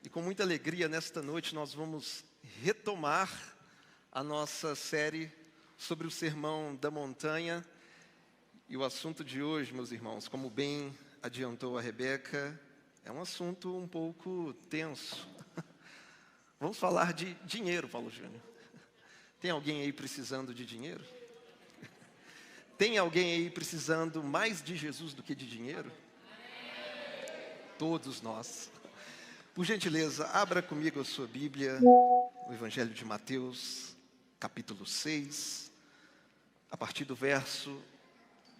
E com muita alegria, nesta noite, nós vamos retomar a nossa série sobre o Sermão da Montanha. E o assunto de hoje, meus irmãos, como bem adiantou a Rebeca, é um assunto um pouco tenso. Vamos falar de dinheiro, Paulo Júnior. Tem alguém aí precisando de dinheiro? Tem alguém aí precisando mais de Jesus do que de dinheiro? Todos nós. Por gentileza, abra comigo a sua Bíblia, o Evangelho de Mateus, capítulo 6, a partir do verso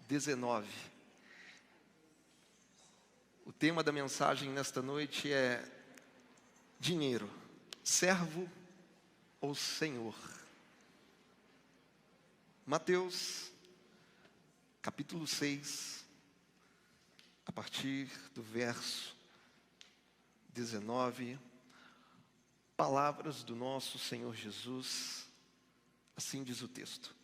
19. O tema da mensagem nesta noite é dinheiro, servo ou senhor? Mateus, capítulo 6, a partir do verso 19, palavras do nosso Senhor Jesus, assim diz o texto: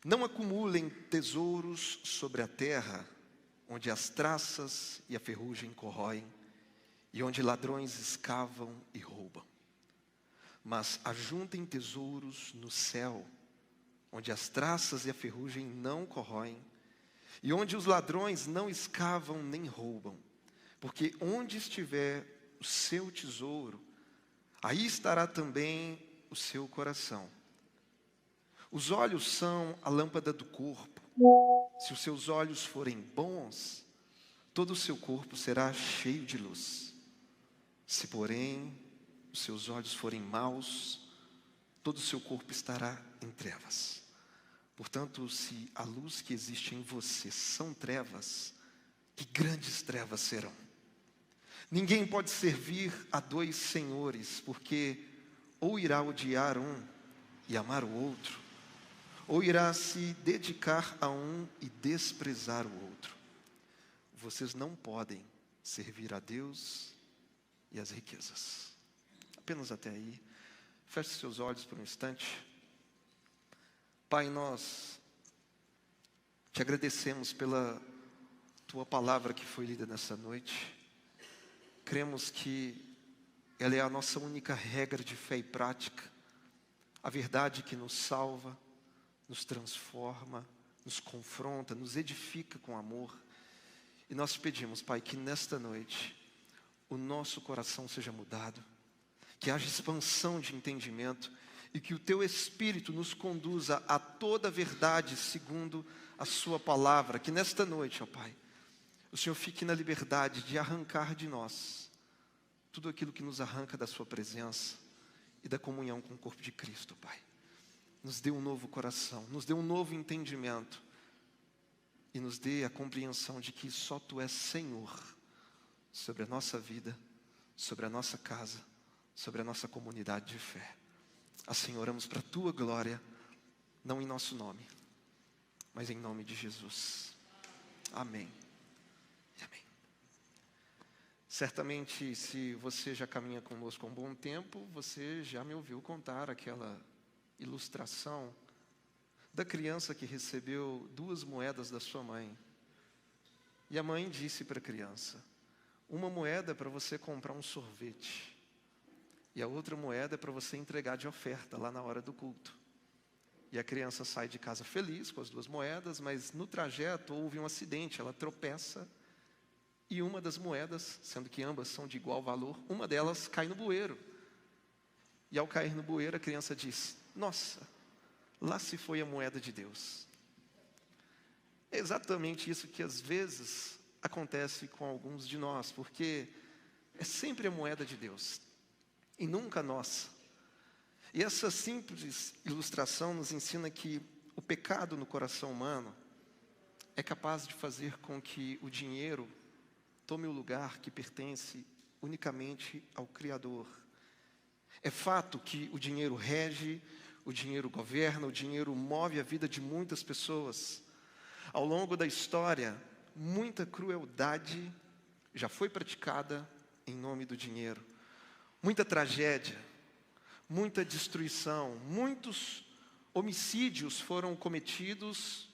Não acumulem tesouros sobre a terra, onde as traças e a ferrugem corroem, e onde ladrões escavam e roubam. Mas ajuntem tesouros no céu, onde as traças e a ferrugem não corroem, e onde os ladrões não escavam nem roubam. Porque onde estiver o seu tesouro, aí estará também o seu coração. Os olhos são a lâmpada do corpo. Se os seus olhos forem bons, todo o seu corpo será cheio de luz. Se, porém, os seus olhos forem maus, todo o seu corpo estará em trevas. Portanto, se a luz que existe em você são trevas, que grandes trevas serão. Ninguém pode servir a dois senhores, porque ou irá odiar um e amar o outro, ou irá se dedicar a um e desprezar o outro. Vocês não podem servir a Deus e às riquezas. Apenas até aí. Feche seus olhos por um instante. Pai, nós te agradecemos pela tua palavra que foi lida nessa noite. Cremos que ela é a nossa única regra de fé e prática, a verdade que nos salva, nos transforma, nos confronta, nos edifica com amor. E nós pedimos, Pai, que nesta noite o nosso coração seja mudado, que haja expansão de entendimento e que o Teu Espírito nos conduza a toda a verdade segundo a Sua palavra. Que nesta noite, ó Pai, o Senhor fique na liberdade de arrancar de nós tudo aquilo que nos arranca da Sua presença e da comunhão com o corpo de Cristo, Pai. Nos dê um novo coração, nos dê um novo entendimento e nos dê a compreensão de que só Tu és Senhor sobre a nossa vida, sobre a nossa casa, sobre a nossa comunidade de fé. Assim oramos para a Tua glória, não em nosso nome, mas em nome de Jesus. Amém. Amém. Certamente, se você já caminha conosco há um bom tempo, você já me ouviu contar aquela ilustração da criança que recebeu 2 moedas da sua mãe. E a mãe disse para a criança: uma moeda é para você comprar um sorvete, e a outra moeda é para você entregar de oferta lá na hora do culto. E a criança sai de casa feliz com as 2 moedas, mas no trajeto houve um acidente, ela tropeça, e uma das moedas, sendo que ambas são de igual valor, uma delas cai no bueiro. E ao cair no bueiro, a criança diz: nossa, lá se foi a moeda de Deus. É exatamente isso que às vezes acontece com alguns de nós, porque é sempre a moeda de Deus e nunca a nossa. E essa simples ilustração nos ensina que o pecado no coração humano é capaz de fazer com que o dinheiro tome o lugar que pertence unicamente ao Criador. É fato que o dinheiro rege, o dinheiro governa, o dinheiro move a vida de muitas pessoas. Ao longo da história, muita crueldade já foi praticada em nome do dinheiro. Muita tragédia, muita destruição, muitos homicídios foram cometidos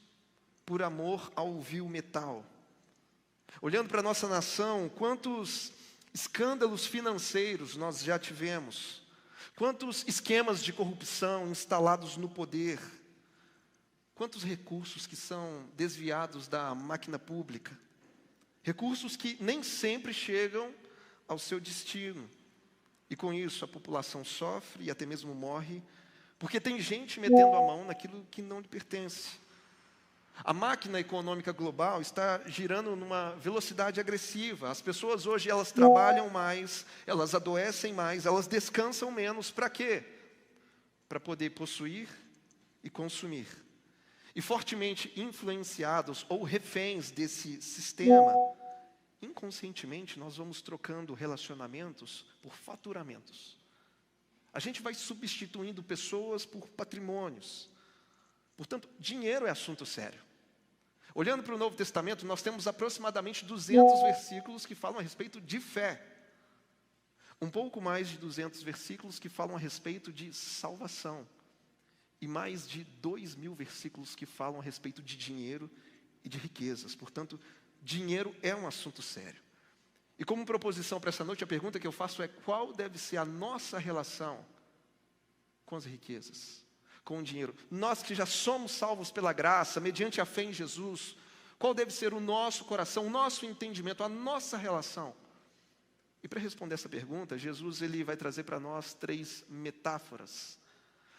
por amor ao vil metal. Olhando para a nossa nação, quantos escândalos financeiros nós já tivemos, quantos esquemas de corrupção instalados no poder, quantos recursos que são desviados da máquina pública, recursos que nem sempre chegam ao seu destino. E com isso a população sofre e até mesmo morre, porque tem gente metendo a mão naquilo que não lhe pertence. A máquina econômica global está girando numa velocidade agressiva. As pessoas hoje, elas trabalham mais, elas adoecem mais, elas descansam menos. Para quê? Para poder possuir e consumir. E fortemente influenciados ou reféns desse sistema, inconscientemente nós vamos trocando relacionamentos por faturamentos. A gente vai substituindo pessoas por patrimônios. Portanto, dinheiro é assunto sério. Olhando para o Novo Testamento, nós temos aproximadamente 200 versículos que falam a respeito de fé. Um pouco mais de 200 versículos que falam a respeito de salvação. E mais de 2.000 versículos que falam a respeito de dinheiro e de riquezas. Portanto, dinheiro é um assunto sério. E como proposição para essa noite, a pergunta que eu faço é: qual deve ser a nossa relação com as riquezas, com o dinheiro? Nós que já somos salvos pela graça, mediante a fé em Jesus, qual deve ser o nosso coração, o nosso entendimento, a nossa relação? E para responder essa pergunta, Jesus ele vai trazer para nós 3 metáforas.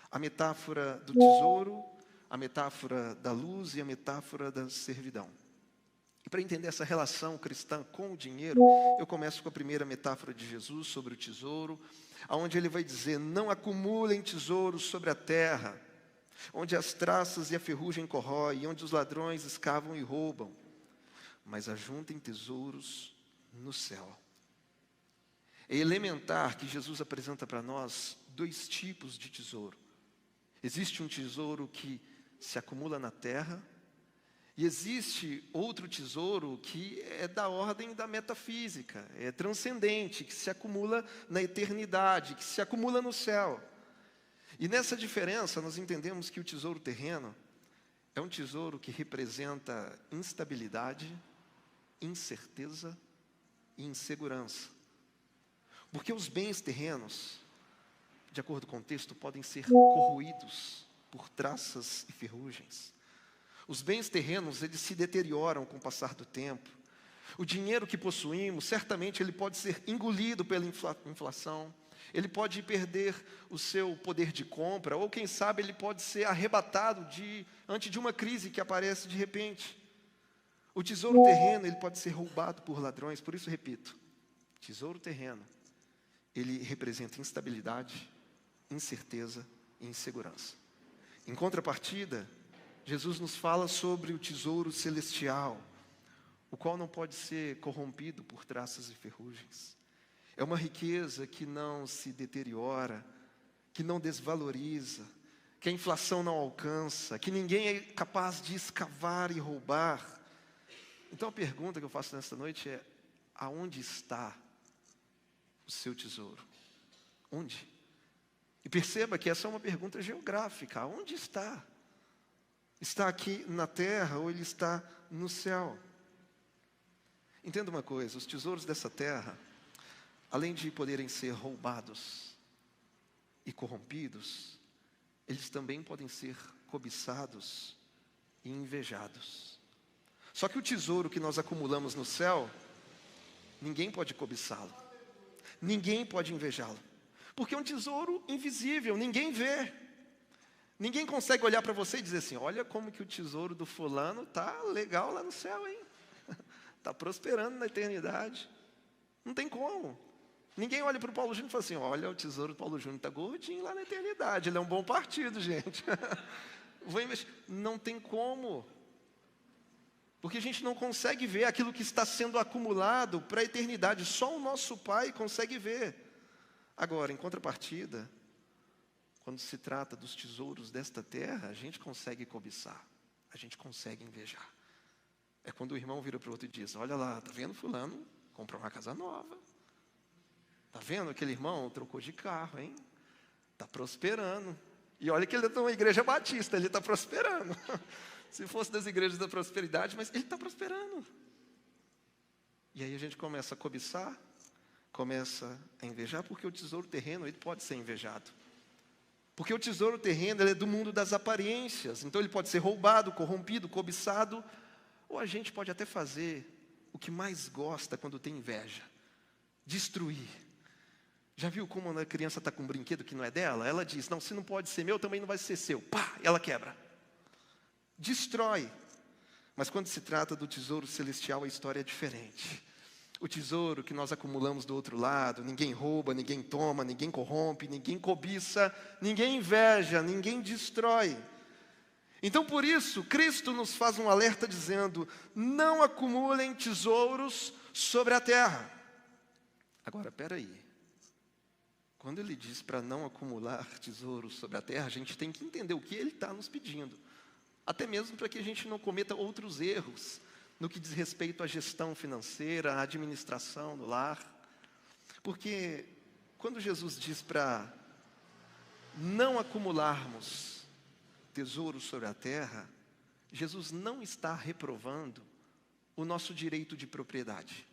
A metáfora do tesouro, a metáfora da luz e a metáfora da servidão. E para entender essa relação cristã com o dinheiro, eu começo com a primeira metáfora de Jesus sobre o tesouro, onde ele vai dizer: não acumulem tesouros sobre a terra, onde as traças e a ferrugem corroem, onde os ladrões escavam e roubam, mas ajuntem tesouros no céu. É elementar que Jesus apresenta para nós 2 tipos de tesouro. Existe um tesouro que se acumula na terra, e existe outro tesouro que é da ordem da metafísica, é transcendente, que se acumula na eternidade, que se acumula no céu. E nessa diferença nós entendemos que o tesouro terreno é um tesouro que representa instabilidade, incerteza e insegurança. Porque os bens terrenos, de acordo com o texto, podem ser corroídos por traças e ferrugens. Os bens terrenos, eles se deterioram com o passar do tempo. O dinheiro que possuímos, certamente ele pode ser engolido pela inflação. Ele pode perder o seu poder de compra, ou quem sabe ele pode ser arrebatado diante de uma crise que aparece de repente. O tesouro terreno, ele pode ser roubado por ladrões. Por isso, repito, tesouro terreno, ele representa instabilidade, incerteza e insegurança. Em contrapartida, Jesus nos fala sobre o tesouro celestial, o qual não pode ser corrompido por traças e ferrugens. É uma riqueza que não se deteriora, que não desvaloriza, que a inflação não alcança, que ninguém é capaz de escavar e roubar. Então a pergunta que eu faço nesta noite é: aonde está o seu tesouro? Onde? E perceba que essa é uma pergunta geográfica. Aonde está? Está aqui na terra ou ele está no céu? Entenda uma coisa: os tesouros dessa terra, além de poderem ser roubados e corrompidos, eles também podem ser cobiçados e invejados. Só que o tesouro que nós acumulamos no céu, ninguém pode cobiçá-lo, ninguém pode invejá-lo, porque é um tesouro invisível, ninguém vê. Ninguém consegue olhar para você e dizer assim: olha como que o tesouro do fulano está legal lá no céu, hein? Está prosperando na eternidade. Não tem como. Ninguém olha para o Paulo Júnior e fala assim: olha, o tesouro do Paulo Júnior está gordinho lá na eternidade. Ele é um bom partido, gente. Vou investir. Não tem como. Porque a gente não consegue ver aquilo que está sendo acumulado para a eternidade. Só o nosso Pai consegue ver. Agora, em contrapartida, quando se trata dos tesouros desta terra, a gente consegue cobiçar, a gente consegue invejar. É quando o irmão vira para o outro e diz: olha lá, está vendo fulano? Comprou uma casa nova. Está vendo aquele irmão? Trocou de carro, hein? Está prosperando. E olha que ele é de uma igreja batista, ele está prosperando. Se fosse das igrejas da prosperidade, mas ele está prosperando. E aí a gente começa a cobiçar, começa a invejar, porque o tesouro terreno ele pode ser invejado. Porque o tesouro terreno ele é do mundo das aparências, então ele pode ser roubado, corrompido, cobiçado, ou a gente pode até fazer o que mais gosta quando tem inveja: destruir. Já viu como a criança está com um brinquedo que não é dela? Ela diz: não, se não pode ser meu, também não vai ser seu. Pá, ela quebra. Destrói. Mas quando se trata do tesouro celestial, a história é diferente. O tesouro que nós acumulamos do outro lado, ninguém rouba, ninguém toma, ninguém corrompe, ninguém cobiça, ninguém inveja, ninguém destrói. Então, por isso, Cristo nos faz um alerta dizendo: não acumulem tesouros sobre a terra. Agora, espera aí. Quando ele diz para não acumular tesouros sobre a terra, a gente tem que entender o que ele está nos pedindo. Até mesmo para que a gente não cometa outros erros no que diz respeito à gestão financeira, à administração do lar. Porque quando Jesus diz para não acumularmos tesouros sobre a terra, Jesus não está reprovando o nosso direito de propriedade.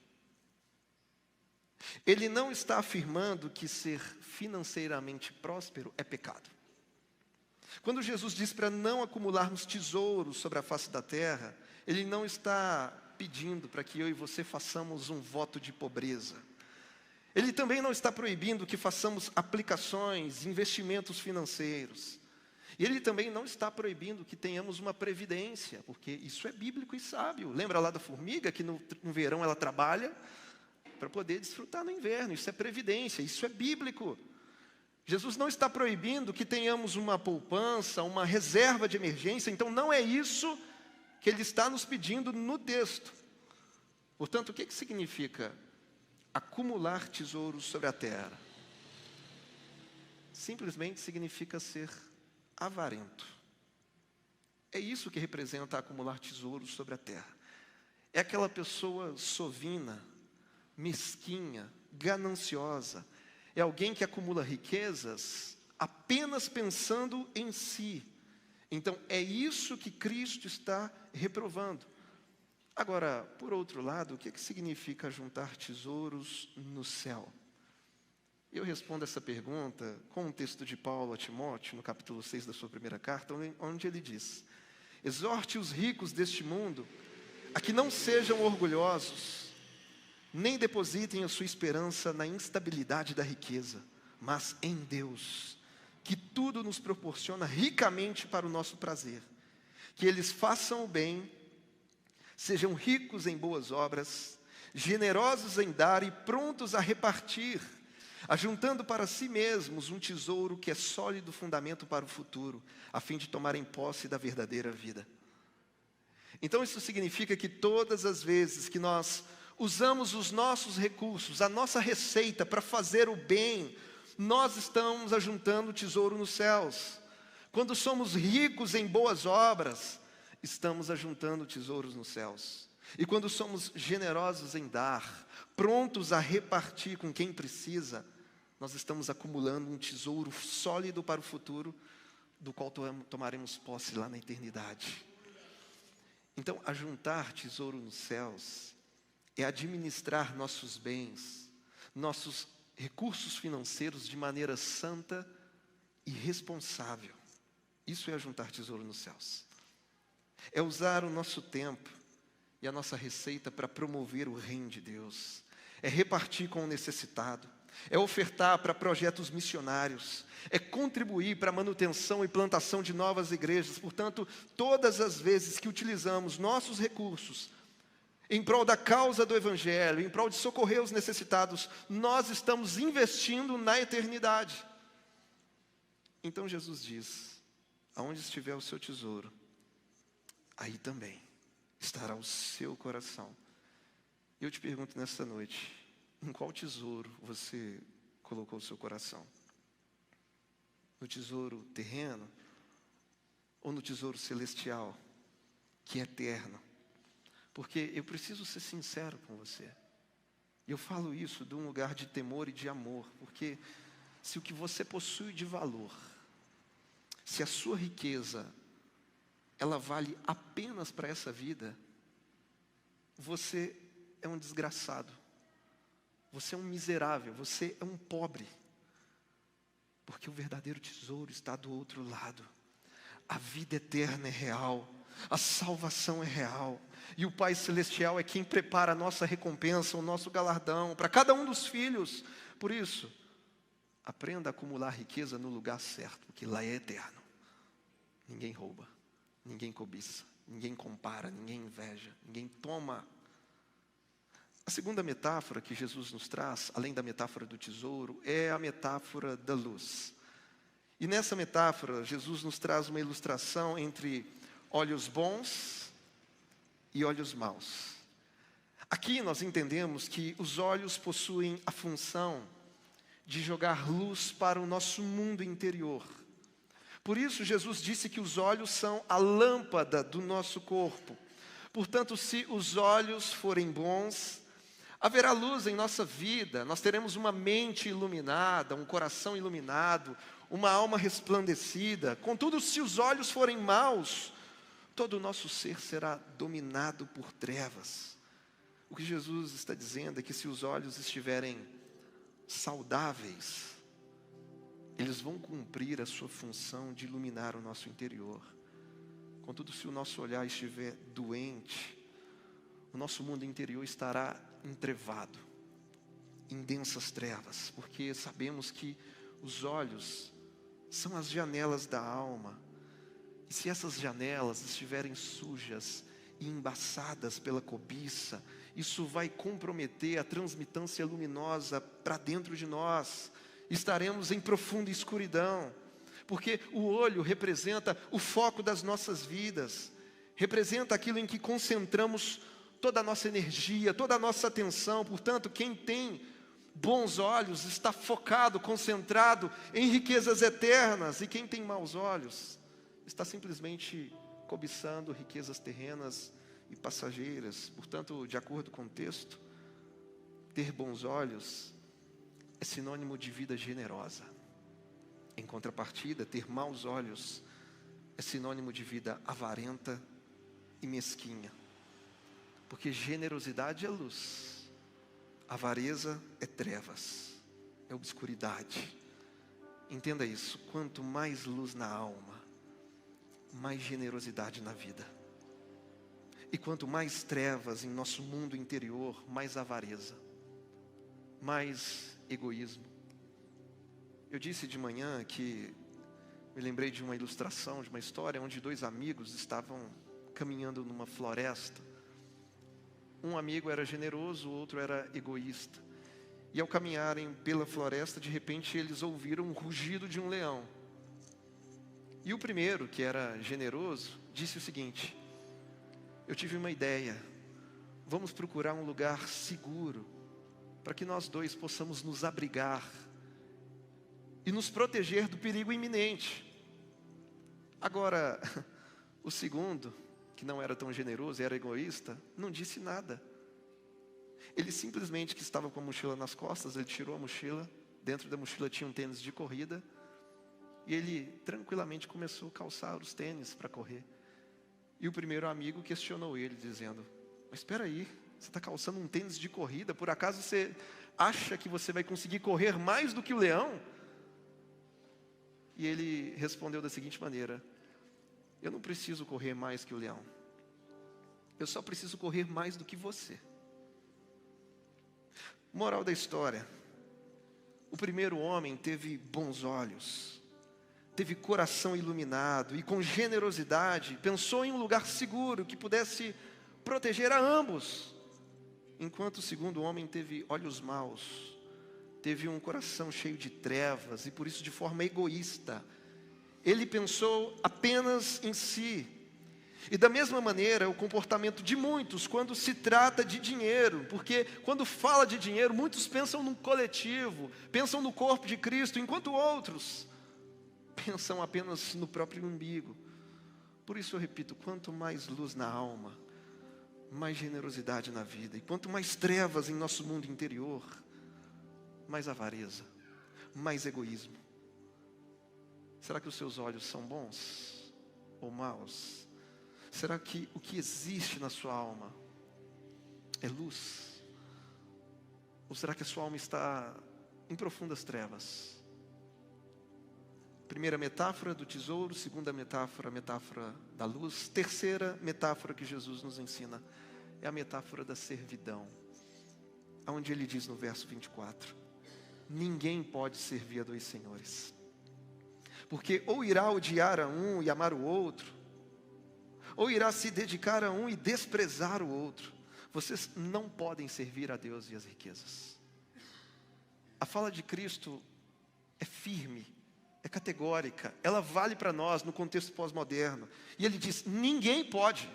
Ele não está afirmando que ser financeiramente próspero é pecado. Quando Jesus diz para não acumularmos tesouros sobre a face da terra, Ele não está pedindo para que eu e você façamos um voto de pobreza. Ele também não está proibindo que façamos aplicações, investimentos financeiros. E Ele também não está proibindo que tenhamos uma previdência, porque isso é bíblico e sábio. Lembra lá da formiga que no verão ela trabalha para poder desfrutar no inverno? Isso é previdência, isso é bíblico. Jesus não está proibindo que tenhamos uma poupança, uma reserva de emergência, então não é isso que Ele está nos pedindo no texto. Portanto, o que significa acumular tesouros sobre a terra? Simplesmente significa ser avarento. É isso que representa acumular tesouros sobre a terra. É aquela pessoa sovina, mesquinha, gananciosa. É alguém que acumula riquezas apenas pensando em si. Então, é isso que Cristo está reprovando. Agora, por outro lado, o que significa juntar tesouros no céu? Eu respondo essa pergunta com um texto de Paulo a Timóteo, no capítulo 6 da sua primeira carta, onde ele diz: exorte os ricos deste mundo a que não sejam orgulhosos, nem depositem a sua esperança na instabilidade da riqueza, mas em Deus, que tudo nos proporciona ricamente para o nosso prazer. Que eles façam o bem, sejam ricos em boas obras, generosos em dar e prontos a repartir, ajuntando para si mesmos um tesouro que é sólido fundamento para o futuro, a fim de tomarem posse da verdadeira vida. Então isso significa que todas as vezes que nós usamos os nossos recursos, a nossa receita para fazer o bem, nós estamos ajuntando tesouro nos céus. Quando somos ricos em boas obras, estamos ajuntando tesouros nos céus. E quando somos generosos em dar, prontos a repartir com quem precisa, nós estamos acumulando um tesouro sólido para o futuro, do qual tomaremos posse lá na eternidade. Então, ajuntar tesouro nos céus é administrar nossos bens, nossos recursos financeiros de maneira santa e responsável. Isso é ajuntar tesouro nos céus. É usar o nosso tempo e a nossa receita para promover o reino de Deus. É repartir com o necessitado. É ofertar para projetos missionários. É contribuir para a manutenção e plantação de novas igrejas. Portanto, todas as vezes que utilizamos nossos recursos em prol da causa do Evangelho, em prol de socorrer os necessitados, nós estamos investindo na eternidade. Então Jesus diz: aonde estiver o seu tesouro, aí também estará o seu coração. Eu te pergunto nessa noite, em qual tesouro você colocou o seu coração? No tesouro terreno ou no tesouro celestial, que é eterno? Porque eu preciso ser sincero com você. Eu falo isso de um lugar de temor e de amor, porque se o que você possui de valor, se a sua riqueza, ela vale apenas para essa vida, você é um desgraçado. você é um miserável, você é um pobre. Porque o verdadeiro tesouro está do outro lado. A vida eterna é real, a salvação é real. E o Pai Celestial é quem prepara a nossa recompensa, o nosso galardão, para cada um dos filhos. Por isso, aprenda a acumular riqueza no lugar certo, porque lá é eterno. Ninguém rouba, ninguém cobiça, ninguém compara, ninguém inveja, ninguém toma. A segunda metáfora que Jesus nos traz, além da metáfora do tesouro, é a metáfora da luz. E nessa metáfora, Jesus nos traz uma ilustração entre olhos bons e olhos maus. Aqui nós entendemos que os olhos possuem a função de jogar luz para o nosso mundo interior. Por isso, Jesus disse que os olhos são a lâmpada do nosso corpo. Portanto, se os olhos forem bons, haverá luz em nossa vida, nós teremos uma mente iluminada, um coração iluminado, uma alma resplandecida. Contudo, se os olhos forem maus, todo o nosso ser será dominado por trevas. O que Jesus está dizendo é que se os olhos estiverem saudáveis, eles vão cumprir a sua função de iluminar o nosso interior. Contudo, se o nosso olhar estiver doente, o nosso mundo interior estará entrevado, em densas trevas, porque sabemos que os olhos são as janelas da alma. E se essas janelas estiverem sujas e embaçadas pela cobiça, isso vai comprometer a transmitância luminosa para dentro de nós. Estaremos em profunda escuridão, porque o olho representa o foco das nossas vidas, representa aquilo em que concentramos toda a nossa energia, toda a nossa atenção. Portanto, quem tem bons olhos está focado, concentrado em riquezas eternas, e quem tem maus olhos está simplesmente cobiçando riquezas terrenas e passageiras. Portanto, de acordo com o texto, ter bons olhos é sinônimo de vida generosa. Em contrapartida, ter maus olhos é sinônimo de vida avarenta e mesquinha. Porque generosidade é luz, avareza é trevas, é obscuridade. Entenda isso: quanto mais luz na alma, mais generosidade na vida. E quanto mais trevas em nosso mundo interior, mais avareza, mais egoísmo. Eu disse de manhã que me lembrei de uma ilustração, de uma história onde dois amigos estavam caminhando numa floresta. Um amigo era generoso, o outro era egoísta. E ao caminharem pela floresta, de repente eles ouviram o rugido de um leão. E o primeiro, que era generoso, disse o seguinte: eu tive uma ideia, vamos procurar um lugar seguro, para que nós dois possamos nos abrigar e nos proteger do perigo iminente. Agora, o segundo, que não era tão generoso, era egoísta, não disse nada. Ele simplesmente, que estava com a mochila nas costas, ele tirou a mochila, dentro da mochila tinha um tênis de corrida, e ele tranquilamente começou a calçar os tênis para correr. E o primeiro amigo questionou ele, dizendo: mas espera aí, você está calçando um tênis de corrida, por acaso você acha que você vai conseguir correr mais do que o leão? E ele respondeu da seguinte maneira: eu não preciso correr mais que o leão, eu só preciso correr mais do que você. Moral da história: o primeiro homem teve bons olhos, teve coração iluminado e com generosidade pensou em um lugar seguro que pudesse proteger a ambos. Enquanto o segundo homem teve olhos maus, teve um coração cheio de trevas e por isso de forma egoísta. Ele pensou apenas em si. E da mesma maneira, o comportamento de muitos quando se trata de dinheiro, porque quando fala de dinheiro, muitos pensam no coletivo, pensam no corpo de Cristo, enquanto outros pensam apenas no próprio umbigo. Por isso eu repito: quanto mais luz na alma, mais generosidade na vida. E quanto mais trevas em nosso mundo interior, mais avareza, mais egoísmo. Será que os seus olhos são bons ou maus? Será que o que existe na sua alma é luz Ou será que a sua alma está em profundas trevas? Primeira metáfora do tesouro, segunda metáfora, a metáfora da luz. Terceira metáfora que Jesus nos ensina é a metáfora da servidão. Onde ele diz no verso 24: ninguém pode servir a dois senhores, porque ou irá odiar a um e amar o outro, ou irá se dedicar a um e desprezar o outro. Vocês não podem servir a Deus e as riquezas. A fala de Cristo é firme, é categórica, ela vale para nós no contexto pós-moderno. E ele diz: ninguém pode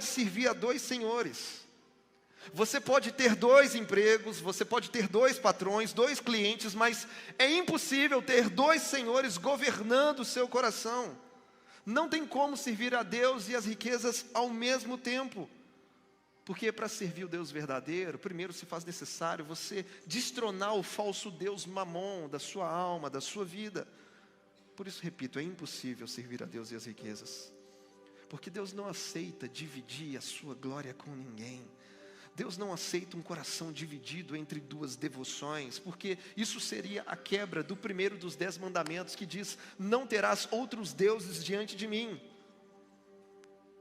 servir a dois senhores. Você pode ter dois empregos, você pode ter dois patrões, dois clientes, mas é impossível ter dois senhores governando o seu coração. Não tem como servir a Deus e as riquezas ao mesmo tempo. Porque para servir o Deus verdadeiro, primeiro se faz necessário você destronar o falso Deus Mamon da sua alma, da sua vida. Por isso, repito, é impossível servir a Deus e as riquezas. Porque Deus não aceita dividir a sua glória com ninguém. Deus não aceita um coração dividido entre duas devoções, porque isso seria a quebra do primeiro dos 10 mandamentos, que diz: não terás outros deuses diante de mim.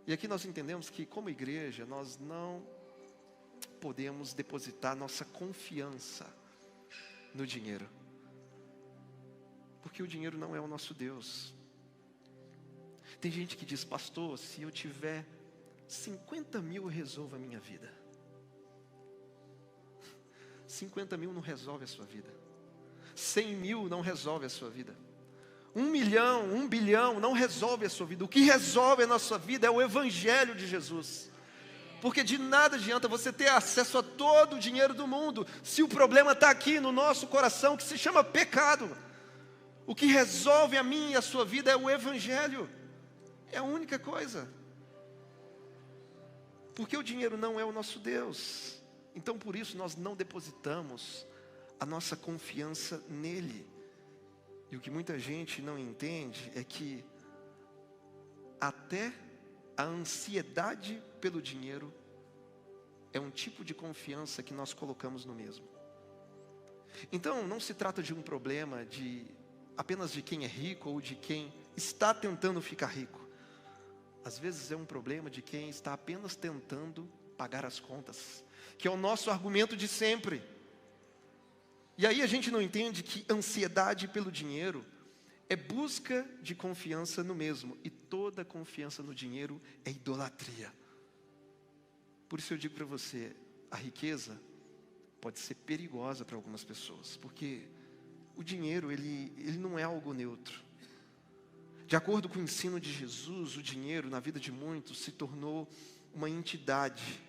E aqui nós entendemos que, como igreja, nós não podemos depositar nossa confiança no dinheiro, porque o dinheiro não é o nosso Deus. Tem gente que diz: pastor, se eu tiver 50 mil, eu resolvo a minha vida. 50 mil não resolve a sua vida. 100 mil não resolve a sua vida. 1 milhão, 1 bilhão não resolve a sua vida. O que resolve a nossa vida é o Evangelho de Jesus. Porque de nada adianta você ter acesso a todo o dinheiro do mundo, se o problema está aqui no nosso coração, que se chama pecado. O que resolve a minha e a sua vida é o Evangelho. É a única coisa. Porque o dinheiro não é o nosso Deus. Então por isso nós não depositamos a nossa confiança nele. E o que muita gente não entende é que até a ansiedade pelo dinheiro é um tipo de confiança que nós colocamos no mesmo. Então não se trata de um problema apenas de quem é rico ou de quem está tentando ficar rico. Às vezes é um problema de quem está apenas tentando pagar as contas, que é o nosso argumento de sempre. E aí a gente não entende que ansiedade pelo dinheiro é busca de confiança no mesmo, e toda confiança no dinheiro é idolatria. Por isso eu digo para você, a riqueza pode ser perigosa para algumas pessoas, porque o dinheiro ele não é algo neutro. De acordo com o ensino de Jesus, o dinheiro na vida de muitos se tornou uma entidade.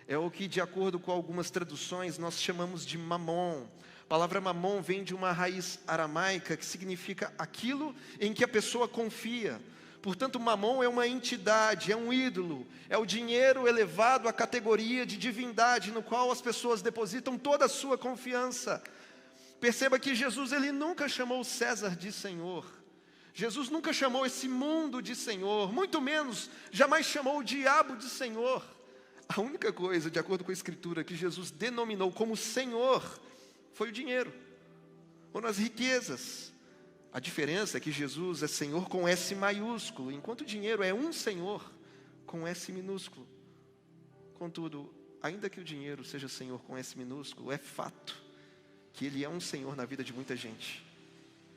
É o que, de acordo com algumas traduções, nós chamamos de mamon. A palavra mamon vem de uma raiz aramaica que significa aquilo em que a pessoa confia. Portanto, mamon é uma entidade, é um ídolo, é o dinheiro elevado à categoria de divindade, no qual as pessoas depositam toda a sua confiança. Perceba que Jesus ele nunca chamou César de Senhor. Jesus nunca chamou esse mundo de Senhor, muito menos jamais chamou o diabo de Senhor. A única coisa, de acordo com a Escritura, que Jesus denominou como Senhor foi o dinheiro, ou nas riquezas. A diferença é que Jesus é Senhor com S maiúsculo, enquanto o dinheiro é um Senhor com S minúsculo. Contudo, ainda que o dinheiro seja Senhor com S minúsculo, é fato que ele é um Senhor na vida de muita gente,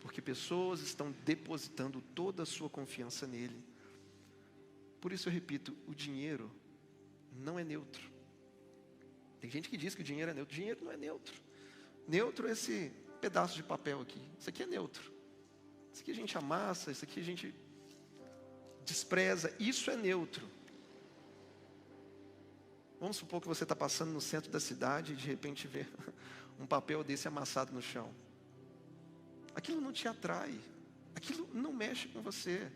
porque pessoas estão depositando toda a sua confiança nele. Por isso eu repito, o dinheiro não é neutro. Tem gente que diz que o dinheiro é neutro. O dinheiro não é neutro. Neutro é esse pedaço de papel aqui. Isso aqui é neutro. Isso aqui a gente amassa, isso aqui a gente despreza. Isso é neutro. Vamos supor que você está passando no centro da cidade e de repente vê um papel desse amassado no chão. Aquilo não te atrai. Aquilo não mexe com você.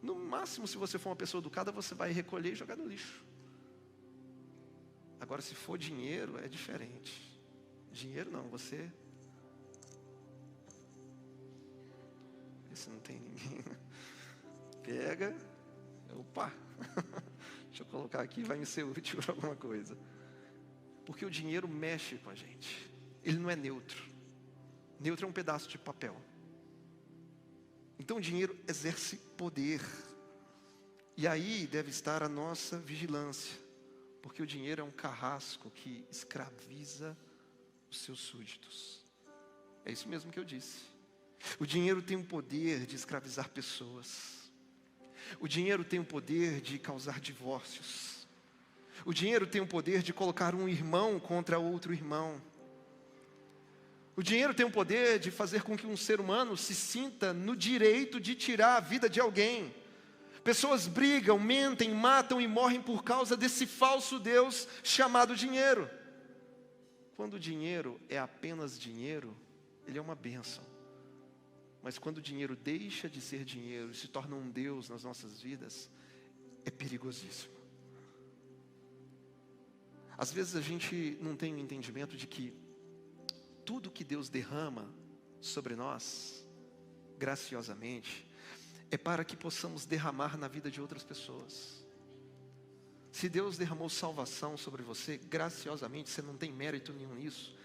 No máximo, se você for uma pessoa educada, você vai recolher e jogar no lixo. Agora, se for dinheiro, é diferente. Dinheiro não, você... Esse não tem ninguém. Pega. Opa. Deixa eu colocar aqui, vai me ser útil para alguma coisa. Porque o dinheiro mexe com a gente. Ele não é neutro. Neutro é um pedaço de papel. Então o dinheiro exerce poder. E aí deve estar a nossa vigilância. Porque o dinheiro é um carrasco que escraviza os seus súditos. É isso mesmo que eu disse. O dinheiro tem o poder de escravizar pessoas. O dinheiro tem o poder de causar divórcios. O dinheiro tem o poder de colocar um irmão contra outro irmão. O dinheiro tem o poder de fazer com que um ser humano se sinta no direito de tirar a vida de alguém. Pessoas brigam, mentem, matam e morrem por causa desse falso Deus chamado dinheiro. Quando o dinheiro é apenas dinheiro, ele é uma bênção. Mas quando o dinheiro deixa de ser dinheiro e se torna um Deus nas nossas vidas, é perigosíssimo. Às vezes a gente não tem o entendimento de que tudo que Deus derrama sobre nós, graciosamente, é para que possamos derramar na vida de outras pessoas. Se Deus derramou salvação sobre você, graciosamente, você não tem mérito nenhum nisso,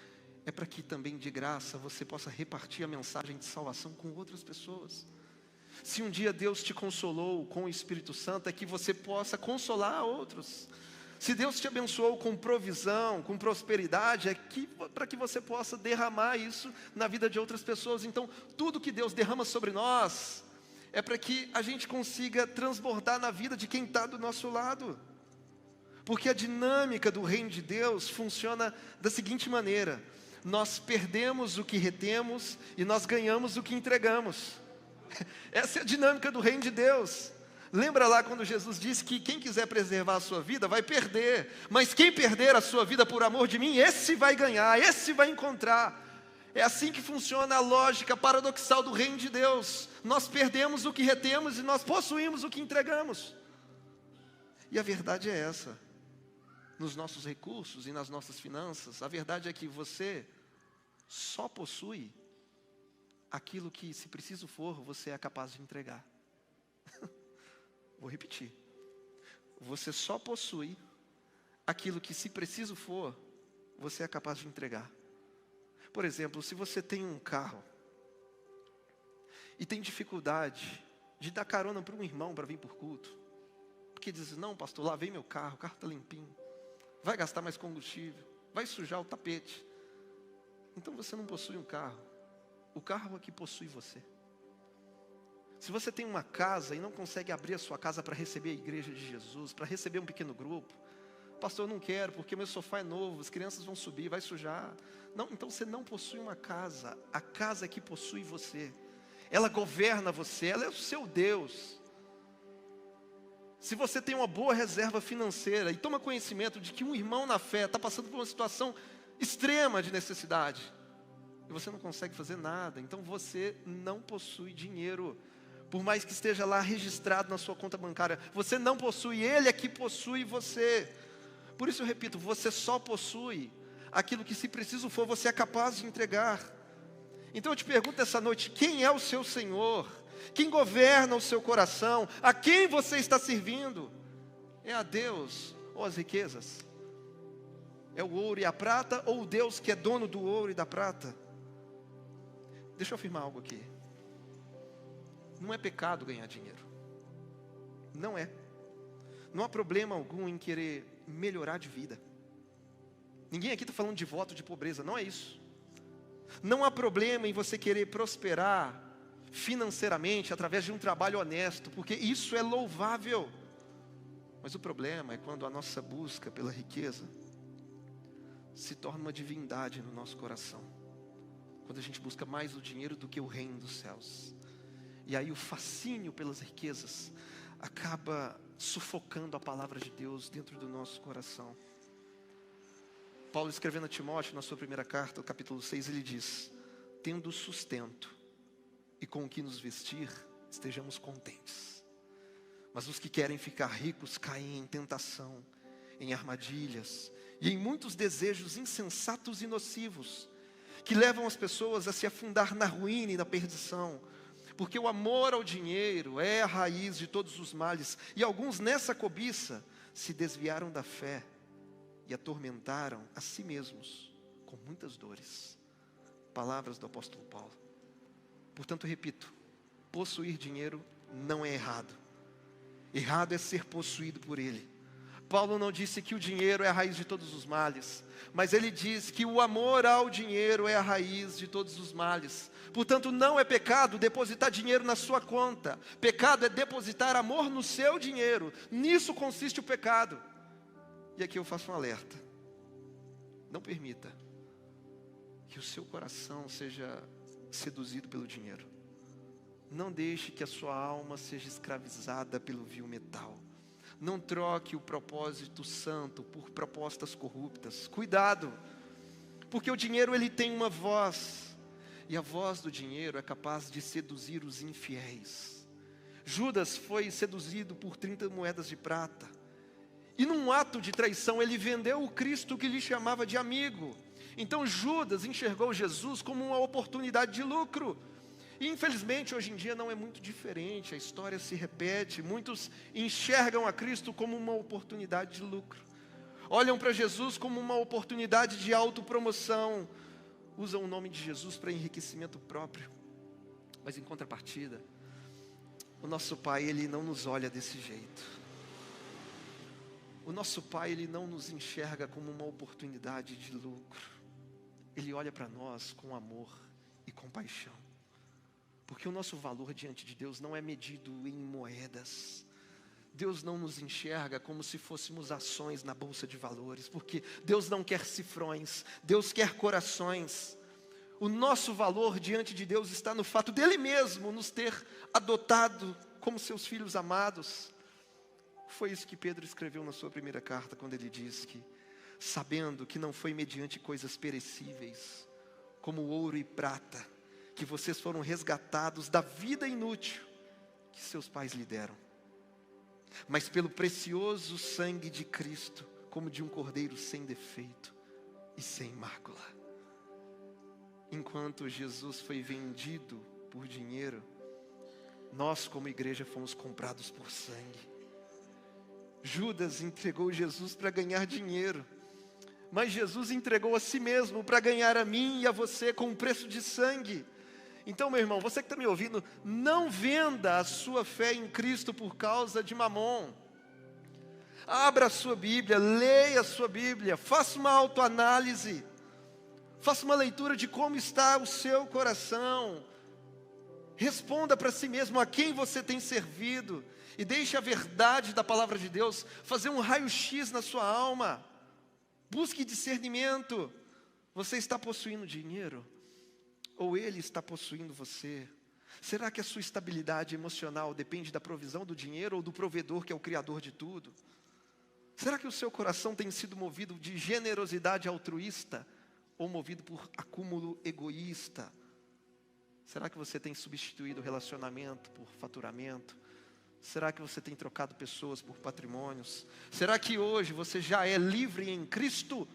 é para que também de graça você possa repartir a mensagem de salvação com outras pessoas. Se um dia Deus te consolou com o Espírito Santo, é que você possa consolar outros. Se Deus te abençoou com provisão, com prosperidade, é para que você possa derramar isso na vida de outras pessoas. Então, tudo que Deus derrama sobre nós, é para que a gente consiga transbordar na vida de quem está do nosso lado. Porque a dinâmica do reino de Deus funciona da seguinte maneira: nós perdemos o que retemos e nós ganhamos o que entregamos. Essa é a dinâmica do reino de Deus. Lembra lá quando Jesus disse que quem quiser preservar a sua vida vai perder, mas quem perder a sua vida por amor de mim, esse vai ganhar, esse vai encontrar. É assim que funciona a lógica paradoxal do reino de Deus. Nós perdemos o que retemos e nós possuímos o que entregamos. E a verdade é essa. Nos nossos recursos e nas nossas finanças, a verdade é que você só possui aquilo que, se preciso for, você é capaz de entregar. Vou repetir. Você só possui aquilo que, se preciso for, você é capaz de entregar. Por exemplo, se você tem um carro e tem dificuldade de dar carona para um irmão para vir por culto, porque diz: não, pastor, lavei meu carro, o carro está limpinho, vai gastar mais combustível, vai sujar o tapete. Então você não possui um carro. O carro é que possui você. Se você tem uma casa e não consegue abrir a sua casa para receber a igreja de Jesus, para receber um pequeno grupo, pastor, eu não quero porque meu sofá é novo, as crianças vão subir, vai sujar. Não, então você não possui uma casa. A casa é que possui você. Ela governa você, ela é o seu Deus. Se você tem uma boa reserva financeira e toma conhecimento de que um irmão na fé está passando por uma situação extrema de necessidade, e você não consegue fazer nada, então você não possui dinheiro. Por mais que esteja lá registrado na sua conta bancária, você não possui, Ele é que possui você. Por isso eu repito, você só possui aquilo que, se preciso for, você é capaz de entregar. Então eu te pergunto essa noite: quem é o seu Senhor? Quem governa o seu coração? A quem você está servindo? É a Deus ou as riquezas? É o ouro e a prata, ou o Deus que é dono do ouro e da prata? Deixa eu afirmar algo aqui. Não é pecado ganhar dinheiro. Não é. Não há problema algum em querer melhorar de vida. Ninguém aqui está falando de voto de pobreza, não é isso. Não há problema em você querer prosperar financeiramente através de um trabalho honesto, porque isso é louvável. Mas o problema é quando a nossa busca pela riqueza se torna uma divindade no nosso coração. Quando a gente busca mais o dinheiro do que o reino dos céus. E aí o fascínio pelas riquezas acaba sufocando a palavra de Deus dentro do nosso coração. Paulo, escrevendo a Timóteo, na sua primeira carta, capítulo 6, ele diz: tendo sustento e com o que nos vestir, estejamos contentes. Mas os que querem ficar ricos caem em tentação, em armadilhas e em muitos desejos insensatos e nocivos, que levam as pessoas a se afundar na ruína e na perdição. Porque o amor ao dinheiro é a raiz de todos os males, e alguns nessa cobiça se desviaram da fé e atormentaram a si mesmos com muitas dores. Palavras do apóstolo Paulo. Portanto, repito, possuir dinheiro não é errado. Errado é ser possuído por ele. Paulo não disse que o dinheiro é a raiz de todos os males, mas ele diz que o amor ao dinheiro é a raiz de todos os males. Portanto, não é pecado depositar dinheiro na sua conta. Pecado é depositar amor no seu dinheiro. Nisso consiste o pecado. E aqui eu faço um alerta. Não permita que o seu coração seja seduzido pelo dinheiro. Não deixe que a sua alma seja escravizada pelo vil metal. Não troque o propósito santo por propostas corruptas. Cuidado, porque o dinheiro ele tem uma voz, e a voz do dinheiro é capaz de seduzir os infiéis. Judas foi seduzido por 30 moedas de prata, e num ato de traição ele vendeu o Cristo que lhe chamava de amigo. Então Judas enxergou Jesus como uma oportunidade de lucro. E infelizmente hoje em dia não é muito diferente, a história se repete. Muitos enxergam a Cristo como uma oportunidade de lucro, olham para Jesus como uma oportunidade de autopromoção, usam o nome de Jesus para enriquecimento próprio. Mas em contrapartida, o nosso Pai, Ele não nos olha desse jeito. O nosso Pai, Ele não nos enxerga como uma oportunidade de lucro. Ele olha para nós com amor e compaixão. Porque o nosso valor diante de Deus não é medido em moedas. Deus não nos enxerga como se fôssemos ações na bolsa de valores. Porque Deus não quer cifrões, Deus quer corações. O nosso valor diante de Deus está no fato dEle mesmo nos ter adotado como seus filhos amados. Foi isso que Pedro escreveu na sua primeira carta, quando ele diz que, sabendo que não foi mediante coisas perecíveis, como ouro e prata, que vocês foram resgatados da vida inútil que seus pais lhe deram, mas pelo precioso sangue de Cristo, como de um cordeiro sem defeito e sem mácula. Enquanto Jesus foi vendido por dinheiro, nós como igreja fomos comprados por sangue. Judas entregou Jesus para ganhar dinheiro, mas Jesus entregou a si mesmo para ganhar a mim e a você com um preço de sangue. Então, meu irmão, você que está me ouvindo, não venda a sua fé em Cristo por causa de mamon. Abra a sua Bíblia, leia a sua Bíblia, faça uma autoanálise, faça uma leitura de como está o seu coração. Responda para si mesmo a quem você tem servido e deixe a verdade da palavra de Deus fazer um raio-x na sua alma. Busque discernimento. Você está possuindo dinheiro? Ou ele está possuindo você? Será que a sua estabilidade emocional depende da provisão do dinheiro ou do provedor que é o criador de tudo? Será que o seu coração tem sido movido de generosidade altruísta ou movido por acúmulo egoísta? Será que você tem substituído o relacionamento por faturamento? Será que você tem trocado pessoas por patrimônios? Será que hoje você já é livre em Cristo?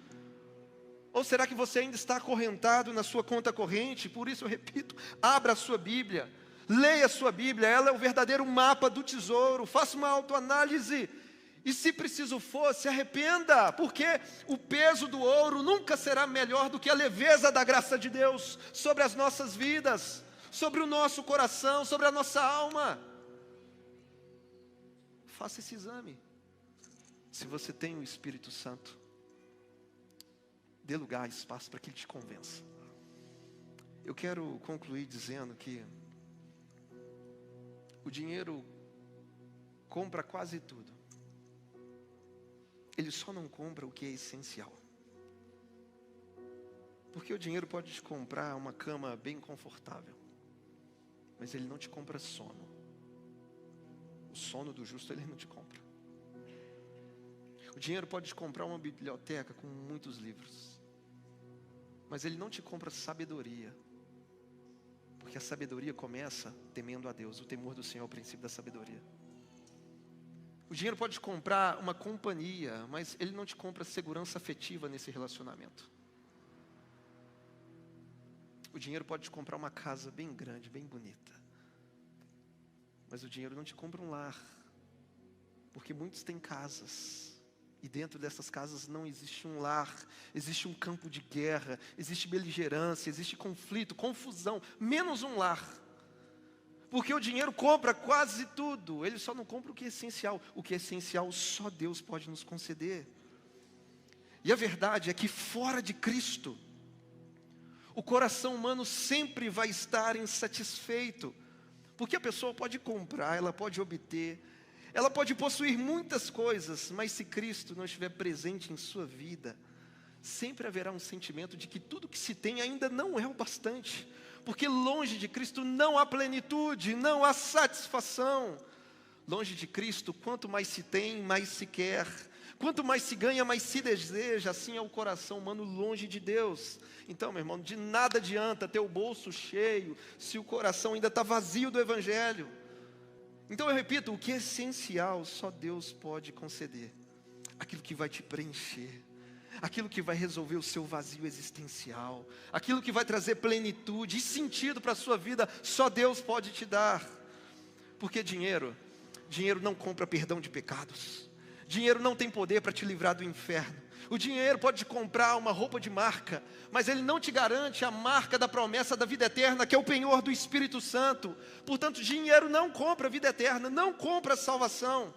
Ou será que você ainda está acorrentado na sua conta corrente? Por isso eu repito, abra a sua Bíblia, leia a sua Bíblia, ela é o verdadeiro mapa do tesouro. Faça uma autoanálise e, se preciso for, se arrependa, porque o peso do ouro nunca será melhor do que a leveza da graça de Deus sobre as nossas vidas, sobre o nosso coração, sobre a nossa alma. Faça esse exame. Se você tem o Espírito Santo, dê lugar, espaço para que Ele te convença. Eu quero concluir dizendo que o dinheiro compra quase tudo. Ele só não compra o que é essencial. Porque o dinheiro pode te comprar uma cama bem confortável, mas ele não te compra sono. O sono do justo ele não te compra. O dinheiro pode te comprar uma biblioteca com muitos livros, mas ele não te compra sabedoria. Porque a sabedoria começa temendo a Deus. O temor do Senhor é o princípio da sabedoria. O dinheiro pode te comprar uma companhia, mas ele não te compra segurança afetiva nesse relacionamento. O dinheiro pode te comprar uma casa bem grande, bem bonita, mas o dinheiro não te compra um lar. Porque muitos têm casas E dentro dessas casas não existe um lar, existe um campo de guerra, existe beligerância, existe conflito, confusão, menos um lar. Porque o dinheiro compra quase tudo, ele só não compra o que é essencial. O que é essencial só Deus pode nos conceder. E a verdade é que fora de Cristo, o coração humano sempre vai estar insatisfeito. Porque a pessoa pode comprar, ela pode obter, ela pode possuir muitas coisas, mas se Cristo não estiver presente em sua vida, sempre haverá um sentimento de que tudo que se tem ainda não é o bastante. Porque longe de Cristo não há plenitude, não há satisfação. Longe de Cristo, quanto mais se tem, mais se quer. Quanto mais se ganha, mais se deseja. Assim é o coração humano longe de Deus. Então, meu irmão, de nada adianta ter o bolso cheio, se o coração ainda está vazio do Evangelho. Então eu repito, o que é essencial só Deus pode conceder. Aquilo que vai te preencher, aquilo que vai resolver o seu vazio existencial, aquilo que vai trazer plenitude e sentido para a sua vida, só Deus pode te dar. Porque dinheiro não compra perdão de pecados. Dinheiro não tem poder para te livrar do inferno. O dinheiro pode te comprar uma roupa de marca, mas ele não te garante a marca da promessa da vida eterna, que é o penhor do Espírito Santo. Portanto, dinheiro não compra a vida eterna, não compra a salvação.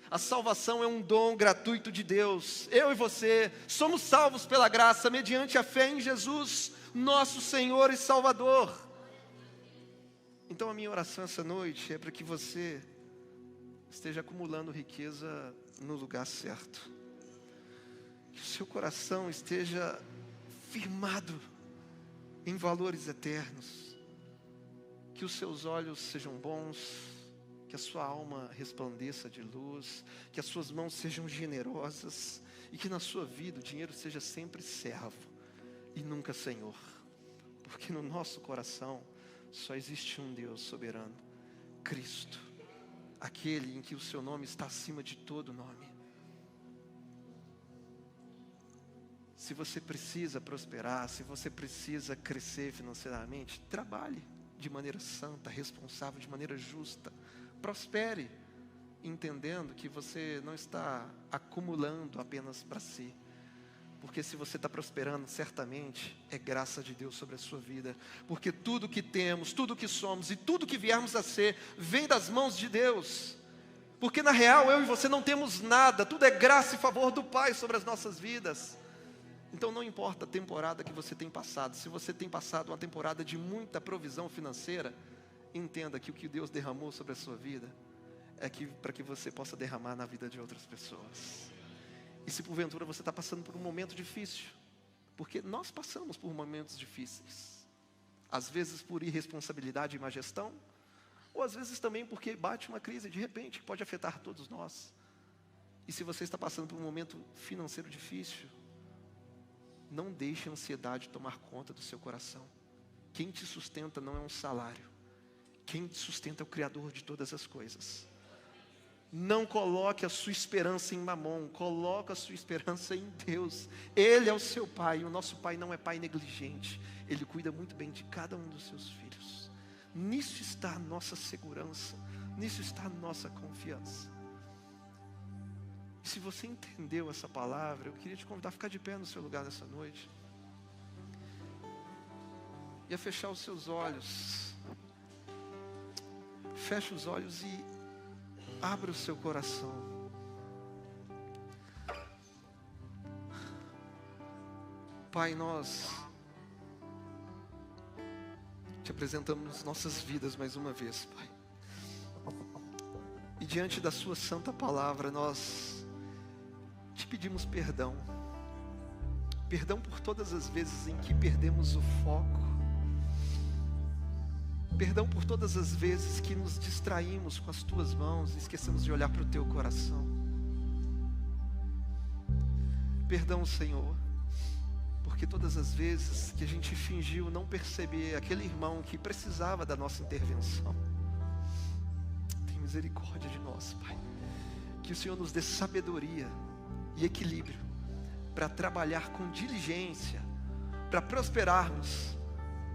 A salvação é um dom gratuito de Deus. Eu e você somos salvos pela graça, mediante a fé em Jesus, nosso Senhor e Salvador. Então a minha oração essa noite é para que você esteja acumulando riqueza no lugar certo. Que o seu coração esteja firmado em valores eternos. Que os seus olhos sejam bons, que a sua alma resplandeça de luz, que as suas mãos sejam generosas e que na sua vida o dinheiro seja sempre servo e nunca senhor. Porque no nosso coração só existe um Deus soberano, Cristo, aquele em que o seu nome está acima de todo nome. Se você precisa prosperar, se você precisa crescer financeiramente, trabalhe de maneira santa, responsável, de maneira justa. Prospere, entendendo que você não está acumulando apenas para si. Porque se você está prosperando, certamente é graça de Deus sobre a sua vida. Porque tudo que temos, tudo que somos e tudo que viermos a ser, vem das mãos de Deus. Porque na real, eu e você não temos nada, tudo é graça e favor do Pai sobre as nossas vidas. Então não importa a temporada que você tem passado, se você tem passado uma temporada de muita provisão financeira, entenda que o que Deus derramou sobre a sua vida é para que você possa derramar na vida de outras pessoas. E se porventura você está passando por um momento difícil, porque nós passamos por momentos difíceis, às vezes por irresponsabilidade e má gestão, ou às vezes também porque bate uma crise de repente que pode afetar todos nós. E se você está passando por um momento financeiro difícil, não deixe a ansiedade tomar conta do seu coração. Quem te sustenta não é um salário. Quem te sustenta é o Criador de todas as coisas. Não coloque a sua esperança em Mamon, coloque a sua esperança em Deus. Ele é o seu Pai, e o nosso Pai não é Pai negligente. Ele cuida muito bem de cada um dos seus filhos. Nisso está a nossa segurança, nisso está a nossa confiança. E se você entendeu essa palavra, eu queria te convidar a ficar de pé no seu lugar nessa noite. E a fechar os seus olhos. Feche os olhos e abra o seu coração. Pai, nós te apresentamos nossas vidas mais uma vez, Pai. E diante da sua santa palavra, nós te pedimos perdão. Perdão por todas as vezes em que perdemos o foco. Perdão por todas as vezes que nos distraímos com as tuas mãos e esquecemos de olhar para o teu coração. Perdão, Senhor, porque todas as vezes que a gente fingiu não perceber aquele irmão que precisava da nossa intervenção. Tem misericórdia de nós, Pai. Que o Senhor nos dê sabedoria e equilíbrio para trabalhar com diligência, para prosperarmos,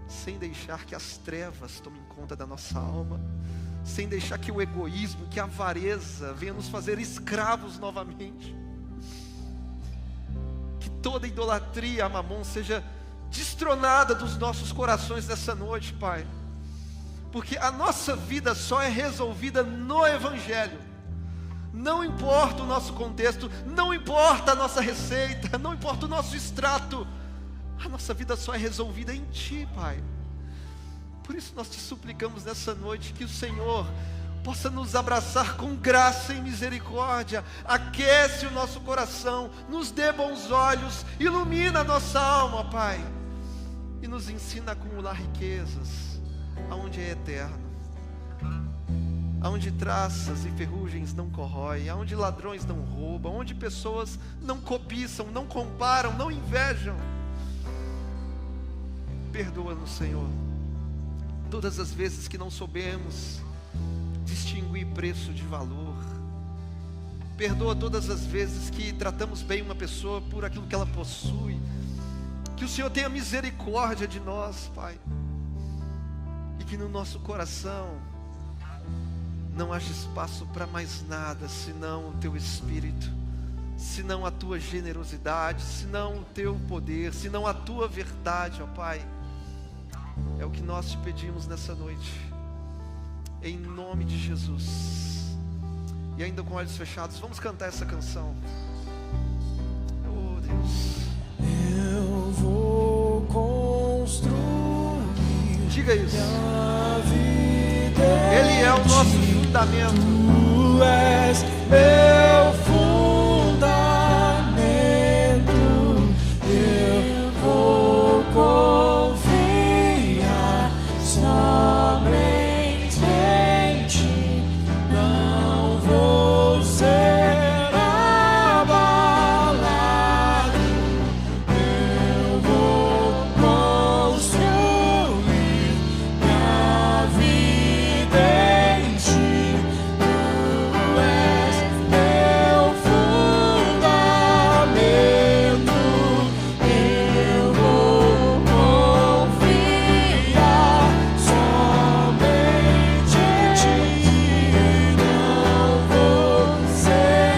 sem deixar que as trevas tomem conta da nossa alma, sem deixar que o egoísmo, que a avareza venha nos fazer escravos novamente. toda idolatria a Mamon seja destronada dos nossos corações nessa noite, Pai. Porque a nossa vida só é resolvida no Evangelho. Não importa o nosso contexto, não importa a nossa receita, não importa o nosso extrato, a nossa vida só é resolvida em Ti, Pai. Por isso nós te suplicamos nessa noite que o Senhor possa nos abraçar com graça e misericórdia, aquece o nosso coração, nos dê bons olhos, ilumina a nossa alma, Pai, e nos ensina a acumular riquezas, aonde é eterno, aonde traças e ferrugens não corroem, aonde ladrões não roubam, onde pessoas não cobiçam, não comparam, não invejam. Perdoa-nos, Senhor, todas as vezes que não soubemos distinguir preço de valor. Perdoa todas as vezes que tratamos bem uma pessoa por aquilo que ela possui. Que o Senhor tenha misericórdia de nós, Pai, e que no nosso coração não haja espaço para mais nada, senão o Teu Espírito, senão a Tua generosidade, senão o Teu poder, senão a Tua verdade, ó Pai. É o que nós te pedimos nessa noite, em nome de Jesus. E ainda com olhos fechados, vamos cantar essa canção. Oh Deus, eu vou construir. Diga isso. Minha vida Ele é o nosso fundamento. Tu és meu fundamento. Eu vou confiar somente em Ti. Não vou ser abalado. Eu vou construir minha vida em Ti. Tu és meu fundamento. Eu vou confiar somente em Ti. Não vou ser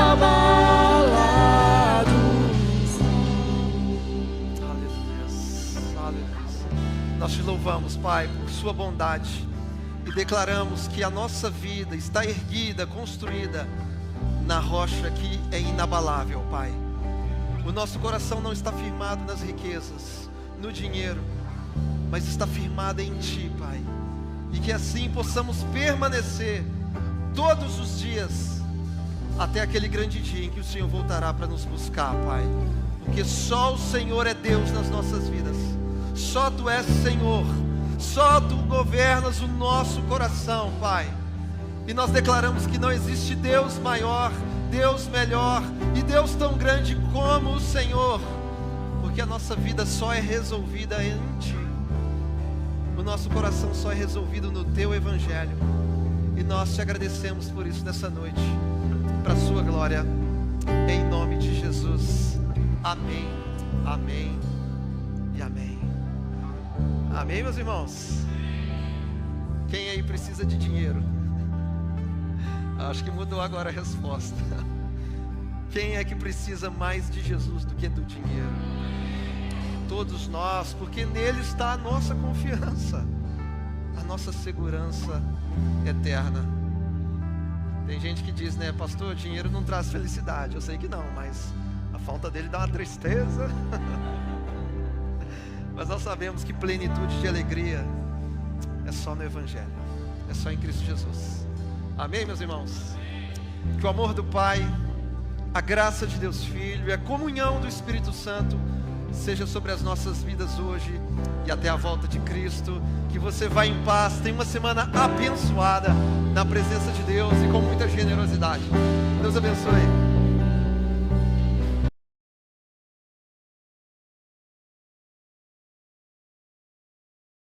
abalado. Aleluia, aleluia. Nós te louvamos, Pai, por sua bondade, e declaramos que a nossa vida está erguida, construída na rocha que é inabalável, Pai. O nosso coração não está firmado nas riquezas, no dinheiro, mas está firmado em Ti, Pai. E que assim possamos permanecer todos os dias, até aquele grande dia em que o Senhor voltará para nos buscar, Pai. Porque só o Senhor é Deus nas nossas vidas. Só Tu és Senhor. Só Tu governas o nosso coração, Pai. E nós declaramos que não existe Deus maior, Deus melhor e Deus tão grande como o Senhor. Porque a nossa vida só é resolvida em Ti. O nosso coração só é resolvido no Teu Evangelho. E nós te agradecemos por isso nessa noite, para a sua glória, em nome de Jesus. Amém, amém e amém. Amém, meus irmãos? Quem aí precisa de dinheiro? Acho que mudou agora a resposta. Quem é que precisa mais de Jesus do que do dinheiro? Todos nós, porque nele está a nossa confiança, a nossa segurança eterna. Tem gente que diz, né, pastor, dinheiro não traz felicidade. Eu sei que não, mas a falta dele dá uma tristeza. Mas nós sabemos que plenitude de alegria é só no Evangelho, é só em Cristo Jesus. Amém, meus irmãos? Que o amor do Pai, a graça de Deus Filho e a comunhão do Espírito Santo seja sobre as nossas vidas hoje e até a volta de Cristo. Que você vá em paz, tenha uma semana abençoada na presença de Deus e com muita generosidade. Deus abençoe.